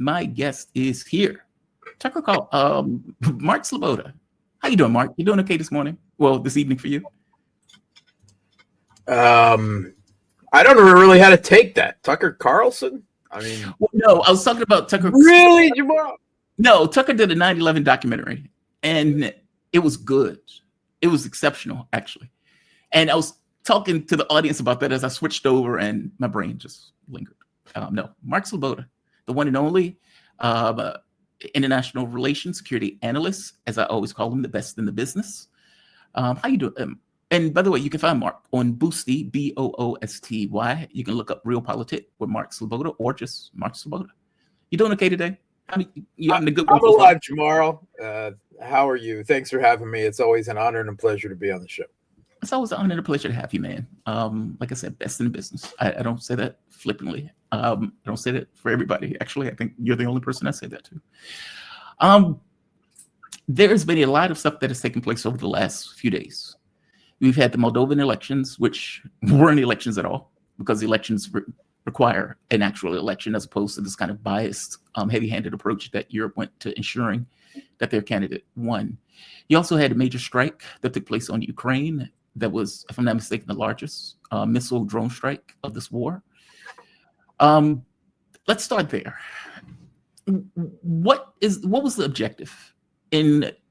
my guest is here. Tucker call Mark Sleboda. How you doing, Mark? You doing okay this morning? Well, this evening for you. I don't know really how to take that. Tucker Carlson? I mean, well, no, I was talking about Tucker. Really, Jamal? No, Tucker did a 9/11 documentary, and it was good. It was exceptional, actually. And I was talking to the audience about that as I switched over, and my brain just lingered. No, Mark Sleboda, the one and only international relations security analyst, as I always call him, the best in the business. How you doing? And by the way, you can find Mark on Boosty, Boosty. You can look up Real Politic with Mark Sleboda or just Mark Sleboda. You doing okay today? You having a good one? I'm alive, Jamal. How are you? Thanks for having me. It's always an honor and a pleasure to be on the show. It's always an honor and a pleasure to have you, man. Like I said, best in the business. I don't say that flippantly. I don't say that for everybody. Actually, I think you're the only person I say that to. There's been a lot of stuff that has taken place over the last few days. We've had the Moldovan elections, which weren't elections at all, because elections require an actual election as opposed to this kind of biased, heavy-handed approach that Europe went to ensuring that their candidate won. You also had a major strike that took place on Ukraine that was, if I'm not mistaken, the largest missile drone strike of this war. Let's start there. What was the objective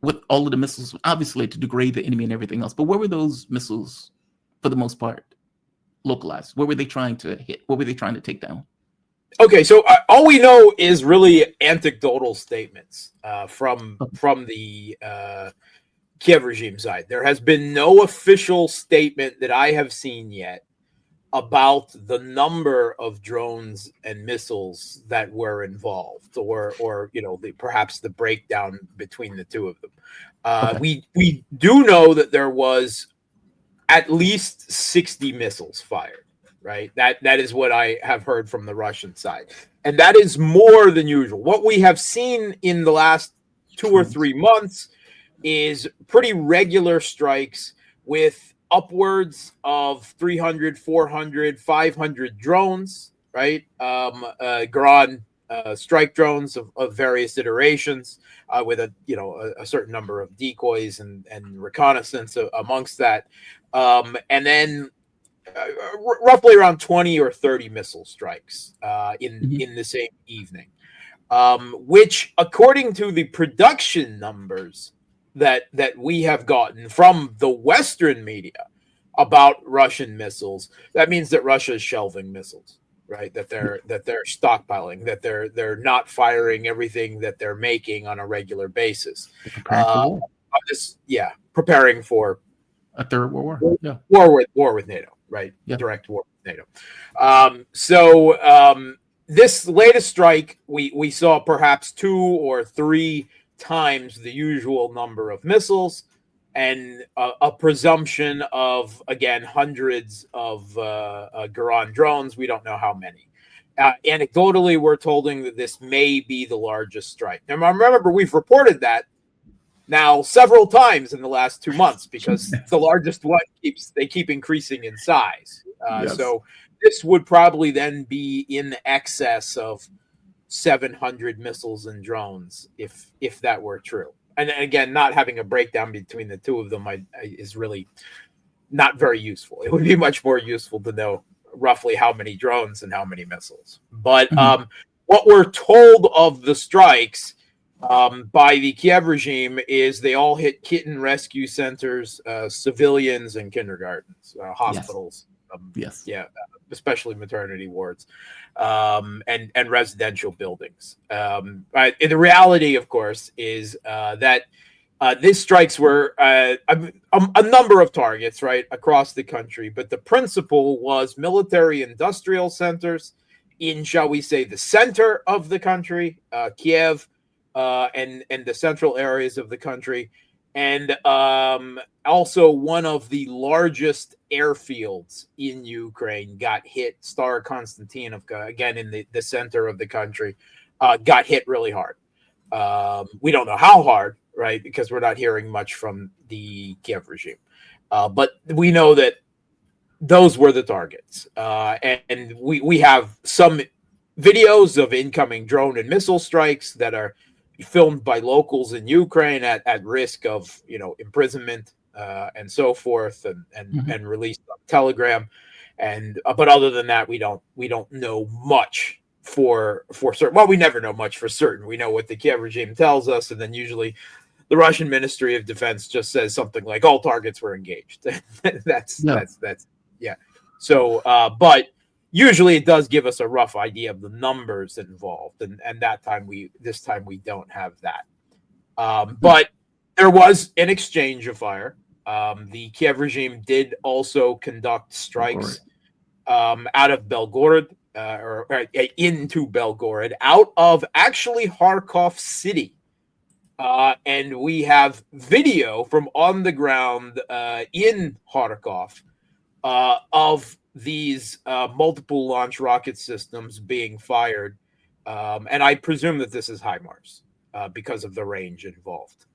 with all of the missiles? Obviously to degrade the enemy and everything else, but where were those missiles for the most part localized? Where were they trying to hit? What were they trying to take down? Okay, so all we know is really anecdotal statements from the Kiev regime side. There has been no official statement that I have seen yet about the number of drones and missiles that were involved, or perhaps the breakdown between the two of them. Okay. We do know that there was at least 60 missiles fired, right? That is what I have heard from the Russian side. And that is more than usual. What we have seen in the last 2 or 3 months is pretty regular strikes with upwards of 300, 400, 500 drones, right? Ground strike drones of various iterations with a certain number of decoys and reconnaissance amongst that. And then roughly around 20 or 30 missile strikes in the same evening, which, according to the production numbers that we have gotten from the Western media about Russian missiles, that means that Russia is shelving missiles, right? That they're stockpiling, that they're not firing everything that they're making on a regular basis. Preparing for a third world war. Yeah. War with NATO, right? Yeah. Direct war with NATO. This latest strike, we saw perhaps 2 or 3 times the usual number of missiles, and a presumption of, again, hundreds of Garan drones. We don't know how many. Anecdotally, we're told that this may be the largest strike. Now, remember, we've reported that now several times in the last 2 months, because the largest one keep increasing in size. Yes. So this would probably then be in excess of 700 missiles and drones, if that were true. And again, not having a breakdown between the two of them is really not very useful. It would be much more useful to know roughly how many drones and how many missiles. But what we're told of the strikes by the Kiev regime is they all hit kitten rescue centers, civilians, and kindergartens, hospitals. Especially maternity wards, and residential buildings. And the reality, of course, is that these strikes were a number of targets, right, across the country. But the principle was military industrial centers in, shall we say, the center of the country, Kiev, and the central areas of the country. And also one of the largest airfields in Ukraine got hit. Starokonstantinovka, again in the center of the country, got hit really hard. We don't know how hard, right, because we're not hearing much from the Kiev regime. But we know that those were the targets. And we have some videos of incoming drone and missile strikes that are filmed by locals in Ukraine at risk of imprisonment and so forth, and released on Telegram. And but other than that, we don't know much for certain. Well, we never know much for certain. We know what the Kiev regime tells us, and then usually the Russian Ministry of Defense just says something like all targets were engaged. that's yeah. So, but usually it does give us a rough idea of the numbers involved, and this time we don't have that. But there was an exchange of fire. The Kiev regime did also conduct strikes out of Belgorod, or into Belgorod, out of actually Kharkov city. And we have video from on the ground in Kharkov of these multiple launch rocket systems being fired. And I presume that this is HIMARS because of the range involved.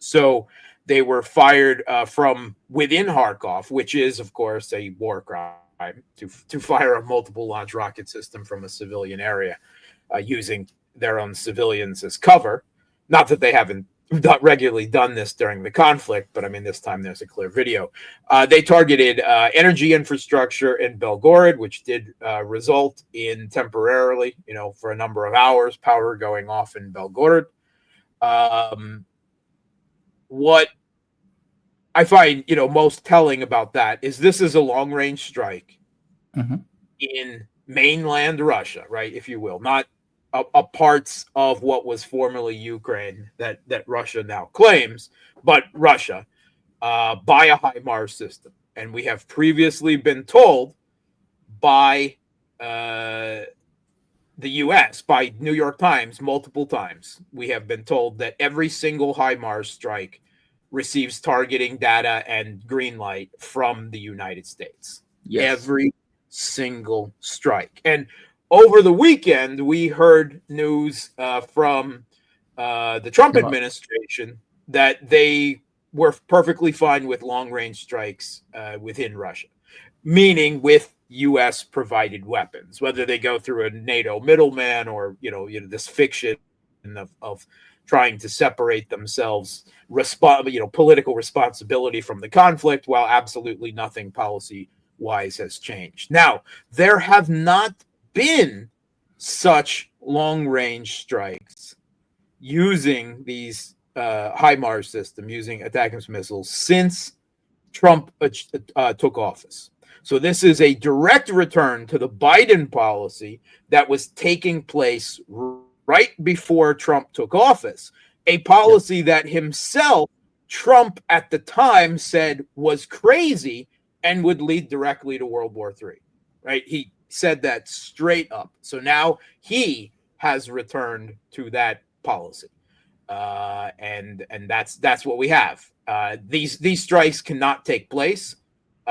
So they were fired from within Kharkov, which is, of course, a war crime to fire a multiple launch rocket system from a civilian area using their own civilians as cover. Not that they haven't regularly done this during the conflict, but I mean, this time there's a clear video. They targeted energy infrastructure in Belgorod, which did result in temporarily, for a number of hours, power going off in Belgorod. What I find, most telling about that is this is a long-range strike in mainland Russia, right, if you will, not parts of what was formerly Ukraine that Russia now claims, but Russia by a HIMARS system. And we have previously been told by the U.S., by New York Times, multiple times, we have been told that every single HIMARS strike receives targeting data and green light from the United States. Yes. Every single strike. And over the weekend, we heard news from the Trump administration that they were perfectly fine with long-range strikes within Russia, meaning with U.S. provided weapons, whether they go through a NATO middleman or this fiction of trying to separate themselves, political responsibility from the conflict, while absolutely nothing policy-wise has changed. Now, there have not been such long-range strikes using these HIMARS system, using attack missiles, since Trump took office. So this is a direct return to the Biden policy that was taking place right before Trump took office, a policy that himself, Trump at the time, said was crazy and would lead directly to World War III, right? He said that straight up. So now he has returned to that policy. And that's what we have. These strikes cannot take place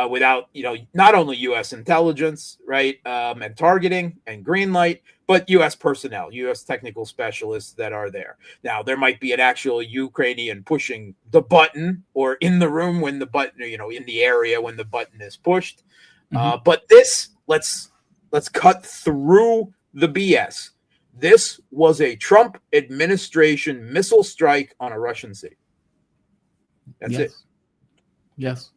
without not only U.S. intelligence, right, and targeting and green light, but U.S. personnel, U.S. technical specialists that are there. Now there might be an actual Ukrainian pushing the button or in the room when the button, in the area when the button is pushed. But this, let's cut through the BS. This was a Trump administration missile strike on a Russian city. That's it. Yes.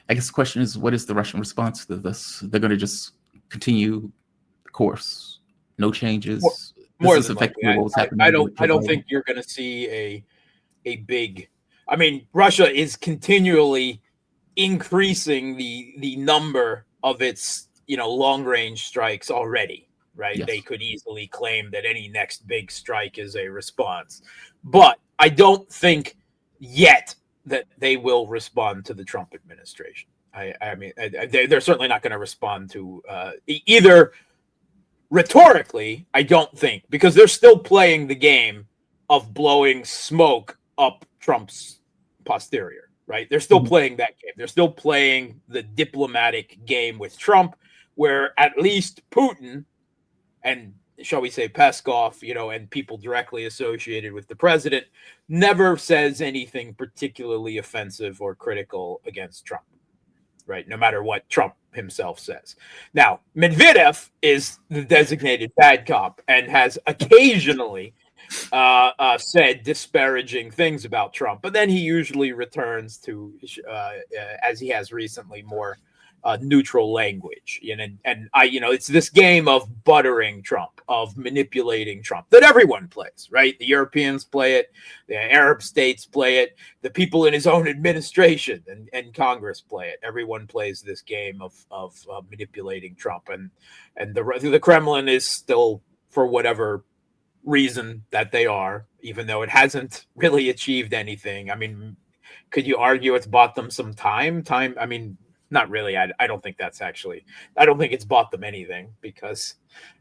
I guess the question is, what is the Russian response to this? They're going to just continue the course, no changes. More than likely. I don't think you're going to see a big. I mean, Russia is continually increasing the number of its long range strikes already. Right? Yes. They could easily claim that any next big strike is a response, but I don't think yet that they will respond to the Trump administration. I mean, they're certainly not going to respond to either rhetorically. I don't think, because they're still playing the game of blowing smoke up Trump's posterior. Right? They're still playing that game. They're still playing the diplomatic game with Trump, where at least Putin and, shall we say, Peskov, and people directly associated with the president, never says anything particularly offensive or critical against Trump, right? No matter what Trump himself says. Now, Medvedev is the designated bad cop and has occasionally said disparaging things about Trump, but then he usually returns to, as he has recently, more neutral language. And it's this game of buttering Trump, of manipulating Trump that everyone plays, right? The Europeans play it, the Arab states play it, the people in his own administration and Congress play it. Everyone plays this game of manipulating Trump, and the Kremlin is still, for whatever reason that they are, even though it hasn't really achieved anything. I mean, could you argue it's bought them some time? I mean, not really. I don't think that's actually, I don't think it's bought them anything, because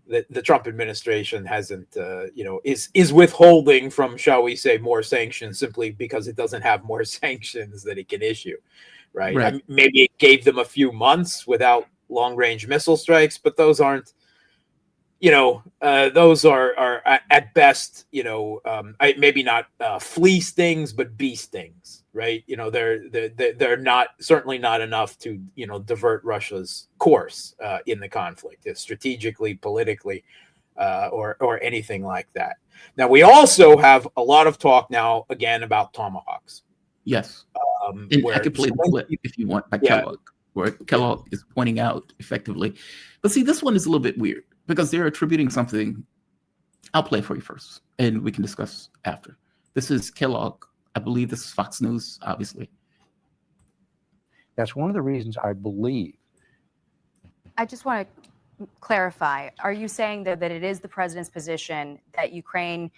the Trump administration hasn't, is withholding from, shall we say, more sanctions simply because it doesn't have more sanctions that it can issue, right? I mean, maybe it gave them a few months without long-range missile strikes, but those aren't, those are at best, maybe not flea stings, but bee stings, right? They're not, certainly not enough to, divert Russia's course in the conflict, strategically, politically, or anything like that. Now, we also have a lot of talk now again about Tomahawks. Yes, and I could play the clip if you want by Kellogg, where Kellogg is pointing out effectively. But see, this one is a little bit weird, because they're attributing something. I'll play for you first, and we can discuss after. This is Kellogg. I believe this is Fox News, obviously. That's one of the reasons I believe. I just want to clarify. Are you saying that it is the president's position that Ukraine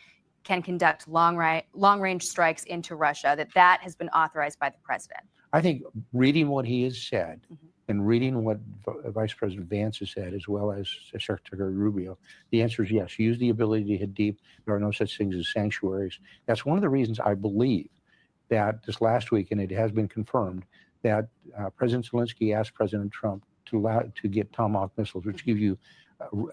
can conduct long-range strikes into Russia, that has been authorized by the president? I think reading what he has said, and reading what Vice President Vance has said, as well as Secretary Rubio, the answer is yes. Use the ability to hit deep. There are no such things as sanctuaries. That's one of the reasons I believe that this last week, and it has been confirmed, that President Zelensky asked President Trump to get Tomahawk missiles, which give you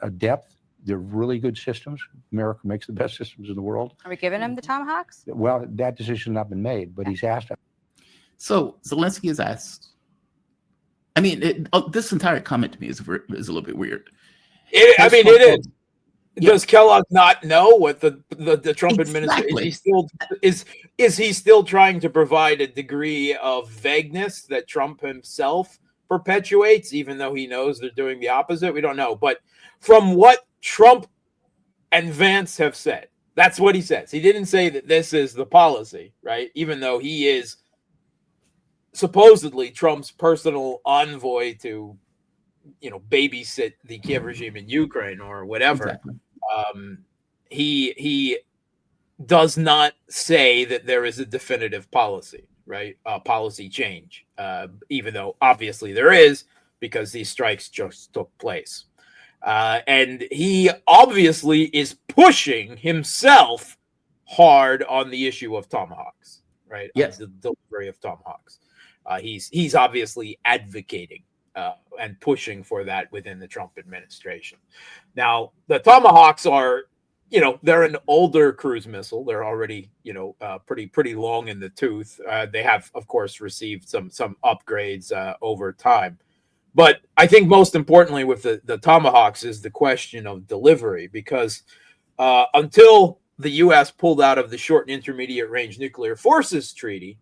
a depth. They're really good systems. America makes the best systems in the world. Are we giving him the Tomahawks? Well, that decision has not been made, but he's asked. So Zelensky is asked. I mean, this entire comment to me is a little bit weird. It is. Does Kellogg not know what the Trump administration is he still trying to provide a degree of vagueness that Trump himself perpetuates, even though he knows they're doing the opposite? We don't know. But from what Trump and Vance have said, that's what he says. He didn't say that this is the policy, right? Even though he is supposedly Trump's personal envoy to, babysit the Kiev regime in Ukraine or whatever. Exactly. He does not say that there is a definitive policy, right? Policy change, even though obviously there is, because these strikes just took place. And he obviously is pushing himself hard on the issue of Tomahawks, right? Yes. The delivery of Tomahawks. He's obviously advocating and pushing for that within the Trump administration. Now, the Tomahawks are, they're an older cruise missile. They're already, pretty long in the tooth. They have, of course, received some upgrades over time. But I think most importantly with the Tomahawks is the question of delivery, because until the U.S. pulled out of the Short and Intermediate Range Nuclear Forces Treaty,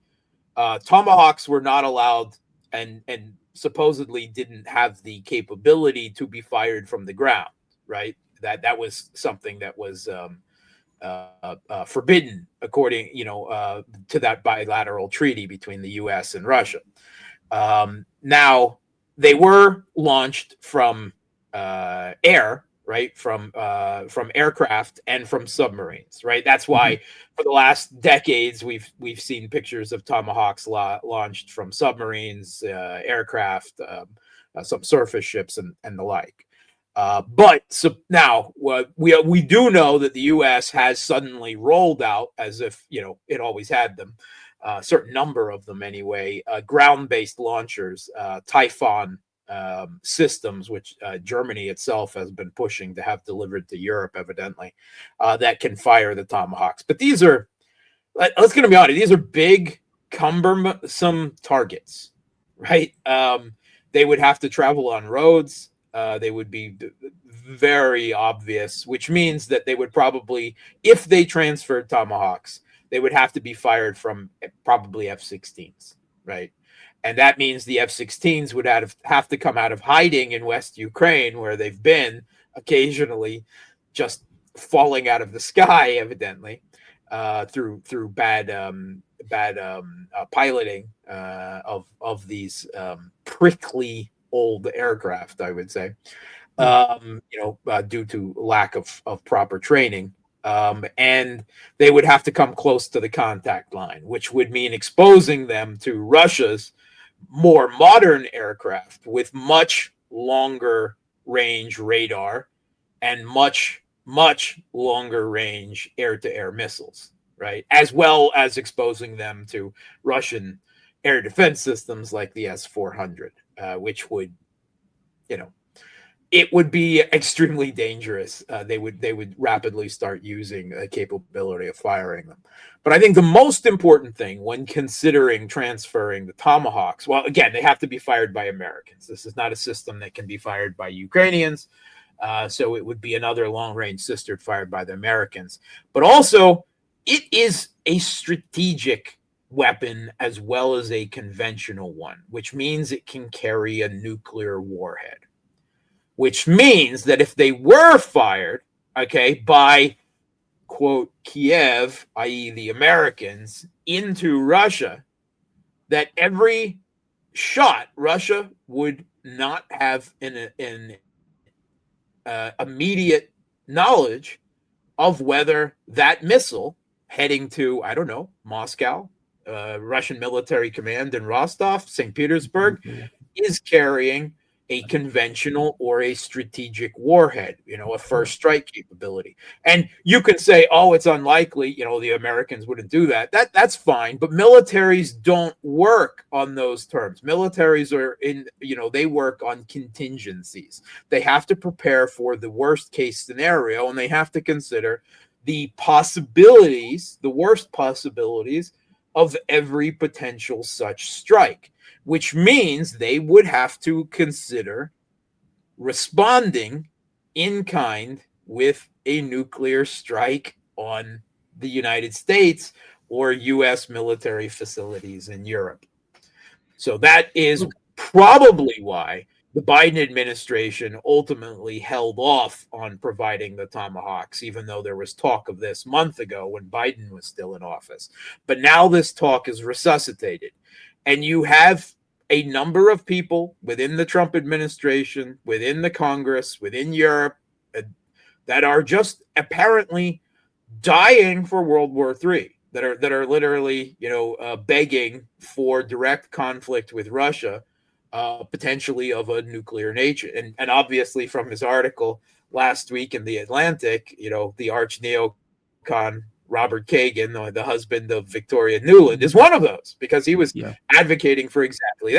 Tomahawks were not allowed and supposedly didn't have the capability to be fired from the ground, right? That was something that was forbidden according, to that bilateral treaty between the U.S. and Russia. Now, they were launched from air, right? From aircraft and from submarines, right? That's why for the last decades we've seen pictures of Tomahawks launched from submarines, aircraft, some surface ships, and the like. But so now we do know that the U.S. has suddenly rolled out, as if it always had them, a certain number of them anyway, ground-based launchers, Typhoon systems, which Germany itself has been pushing to have delivered to Europe, evidently, that can fire the Tomahawks. But these are, let's going to be honest, these are big, cumbersome targets, right? They would have to travel on roads. They would be very obvious, which means that they would probably, if they transferred Tomahawks, they would have to be fired from probably F-16s, right? And that means the F-16s would have to come out of hiding in West Ukraine, where they've been occasionally just falling out of the sky, evidently, through bad piloting of these prickly old aircraft, I would say, due to lack of proper training. And they would have to come close to the contact line, which would mean exposing them to Russia's more modern aircraft with much longer range radar and much longer range air-to-air missiles, right? As well as exposing them to Russian air defense systems like the S-400, which would, it would be extremely dangerous. They would rapidly start using a capability of firing them. But I think the most important thing when considering transferring the Tomahawks, well, again, they have to be fired by Americans. This is not a system that can be fired by Ukrainians. So it would be another long-range sister fired by the Americans. But also, it is a strategic weapon as well as a conventional one, which means it can carry a nuclear warhead. Which means that if they were fired, by, quote, Kiev, i.e. the Americans, into Russia, that every shot Russia would not have an immediate knowledge of whether that missile heading to, I don't know, Moscow, Russian military command in Rostov, St. Petersburg, is carrying a conventional or a strategic warhead, a first strike capability. And you can say, oh, it's unlikely, the Americans wouldn't do that. That's fine. But militaries don't work on those terms. Militaries are they work on contingencies. They have to prepare for the worst case scenario, and they have to consider the possibilities, the worst possibilities of every potential such strike, which means they would have to consider responding in kind with a nuclear strike on the United States or U.S. military facilities in Europe. So that is probably why the Biden administration ultimately held off on providing the Tomahawks, even though there was talk of this a month ago when Biden was still in office. But now this talk is resuscitated. And you have a number of people within the Trump administration, within the Congress, within Europe, that are just apparently dying for World War III, that are literally, begging for direct conflict with Russia, potentially of a nuclear nature. And obviously from his article last week in The Atlantic, the arch neocon Robert Kagan, the husband of Victoria Nuland, is one of those, because he was advocating for exactly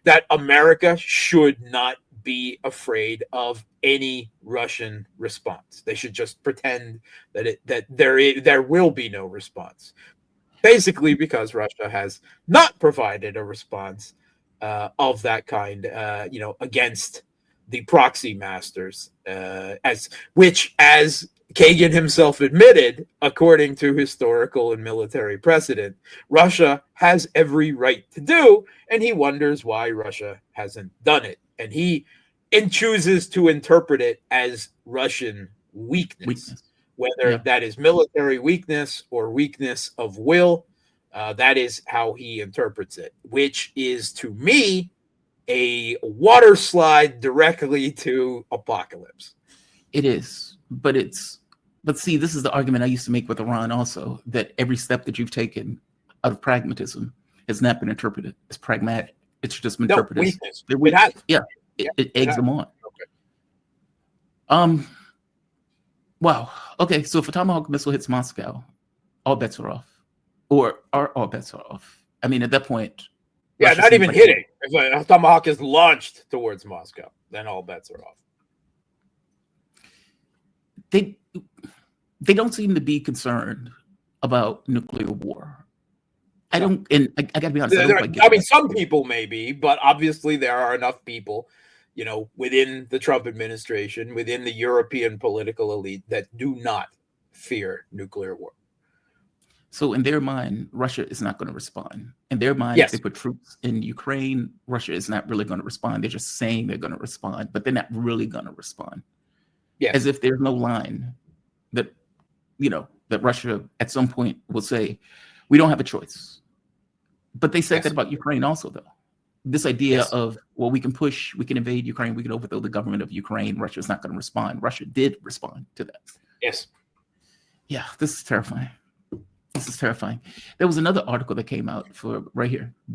that America should not be afraid of any Russian response. They should just pretend that there will be no response, basically because Russia has not provided a response of that kind, against the proxy masters, as Kagan himself admitted, according to historical and military precedent, Russia has every right to do, and he wonders why Russia hasn't done it. And he chooses to interpret it as Russian weakness. Whether that is military weakness or weakness of will, that is how he interprets it, which is, to me, a water slide directly to apocalypse. It is, but see, this is the argument I used to make with Iran also, that every step that you've taken out of pragmatism has not been interpreted as pragmatic. It's just been interpreted as weakness. It eggs them on. Okay. Wow. Okay, so if a Tomahawk missile hits Moscow, all bets are off. Or all bets are off. I mean, at that point, Russia not even hitting. If a Tomahawk is launched towards Moscow, then all bets are off. They don't seem to be concerned about nuclear war. I don't, and I got to be honest. I mean, some people may be, but obviously there are enough people, within the Trump administration, within the European political elite, that do not fear nuclear war. So in their mind, Russia is not going to respond. In their mind, yes. If they put troops in Ukraine, Russia is not really going to respond. They're just saying they're going to respond, but they're not really going to respond. Yes. As if there's no line that, that Russia at some point will say, we don't have a choice. But they said that about Ukraine also, though. This idea of, well, we can invade Ukraine, we can overthrow the government of Ukraine. Russia is not going to respond. Russia did respond to that. Yes. Yeah, this is terrifying. This is terrifying. There was another article that came out right here.